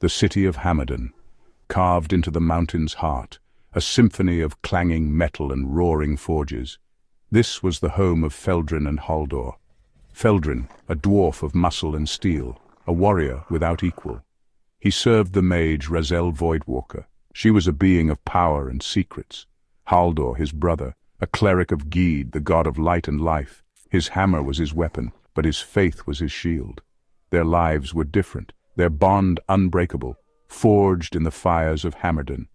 the city of Hammerden, carved into the mountain's heart, a symphony of clanging metal and roaring forges. This was the home of Feldrin and Haldor. Feldrin, a dwarf of muscle and steel, a warrior without equal. He served the mage Razel Voidwalker. She was a being of power and secrets. Haldor, his brother, a cleric of Geed, the god of light and life. His hammer was his weapon, but his faith was his shield. Their lives were different, their bond unbreakable, forged in the fires of Hammerden.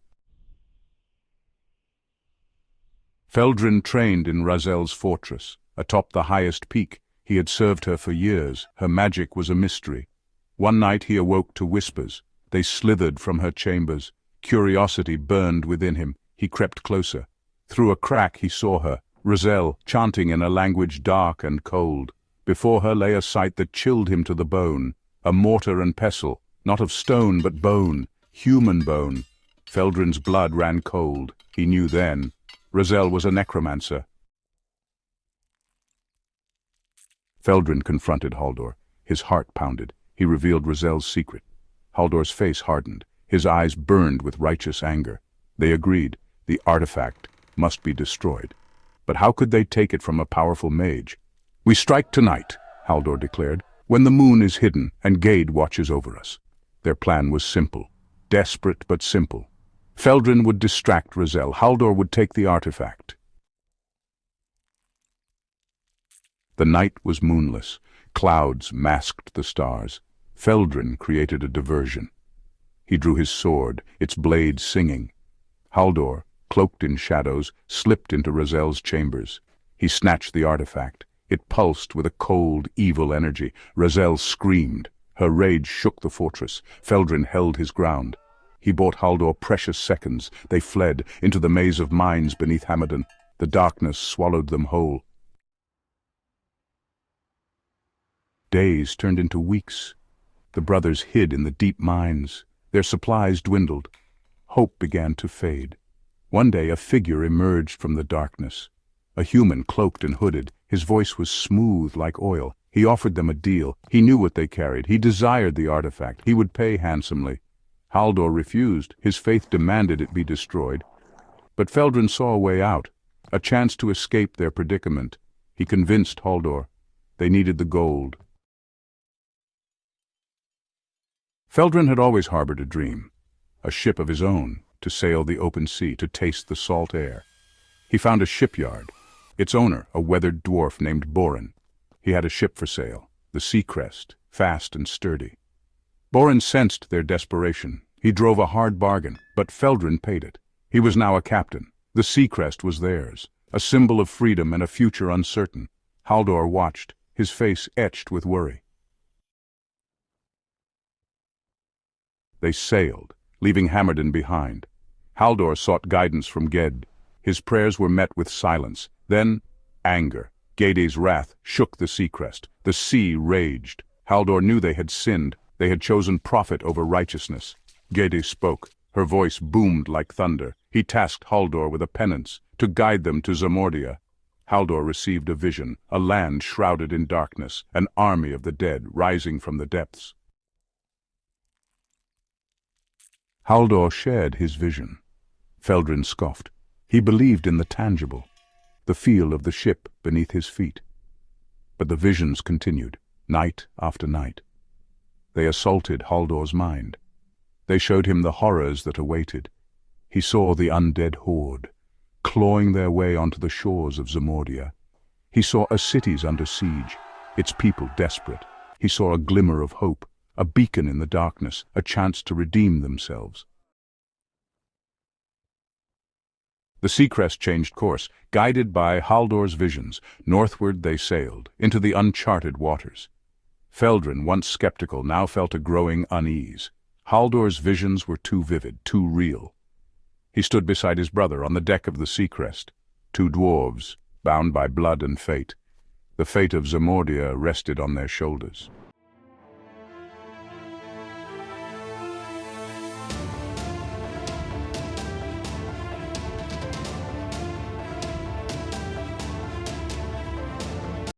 Feldrin trained in Razel's fortress. Atop the highest peak, he had served her for years. Her magic was a mystery. One night he awoke to whispers. They slithered from her chambers. Curiosity burned within him. He crept closer. Through a crack he saw her, Razel, chanting in a language dark and cold. Before her lay a sight that chilled him to the bone, a mortar and pestle, not of stone but bone, human bone. Feldrin's blood ran cold. He knew then. Razel was a necromancer. Feldrin confronted Haldor. His heart pounded. He revealed Razel's secret. Haldor's face hardened. His eyes burned with righteous anger. They agreed. The artifact must be destroyed. But how could they take it from a powerful mage? "We strike tonight," Haldor declared, "when the moon is hidden and Gade watches over us." Their plan was simple. Desperate but simple. Feldrin would distract Razel. Haldor would take the artifact. The night was moonless. Clouds masked the stars. Feldrin created a diversion. He drew his sword, its blade singing. Haldor, cloaked in shadows, slipped into Razel's chambers. He snatched the artifact. It pulsed with a cold, evil energy. Razel screamed. Her rage shook the fortress. Feldrin held his ground. He bought Haldor precious seconds. They fled into the maze of mines beneath Hammerden. The darkness swallowed them whole. Days turned into weeks. The brothers hid in the deep mines. Their supplies dwindled. Hope began to fade. One day a figure emerged from the darkness. A human cloaked and hooded. His voice was smooth like oil. He offered them a deal. He knew what they carried. He desired the artifact. He would pay handsomely. Haldor refused. His faith demanded it be destroyed. But Feldrin saw a way out, a chance to escape their predicament. He convinced Haldor. They needed the gold. Feldrin had always harbored a dream, a ship of his own, to sail the open sea, to taste the salt air. He found a shipyard. Its owner, a weathered dwarf named Borin. He had a ship for sale, the Seacrest, fast and sturdy. Borin sensed their desperation. He drove a hard bargain, but Feldrin paid it. He was now a captain. The Seacrest was theirs, a symbol of freedom and a future uncertain. Haldor watched, his face etched with worry. They sailed, leaving Hammerden behind. Haldor sought guidance from Ged. His prayers were met with silence. Then, anger. Gade's wrath shook the Seacrest. The sea raged. Haldor knew they had sinned. They had chosen profit over righteousness. Gade spoke. Her voice boomed like thunder. He tasked Haldor with a penance, to guide them to Zamordia. Haldor received a vision, a land shrouded in darkness, an army of the dead rising from the depths. Haldor shared his vision. Feldrin scoffed. He believed in the tangible, the feel of the ship beneath his feet. But the visions continued, night after night. They assaulted Haldor's mind. They showed him the horrors that awaited. He saw the undead horde, clawing their way onto the shores of Zamordia. He saw a city's under siege, its people desperate. He saw a glimmer of hope, a beacon in the darkness, a chance to redeem themselves. The Seacrest changed course. Guided by Haldor's visions, northward they sailed, into the uncharted waters. Feldrin, once skeptical, now felt a growing unease. Haldor's visions were too vivid, too real. He stood beside his brother on the deck of the Seacrest. Two dwarves, bound by blood and fate. The fate of Zamordia rested on their shoulders.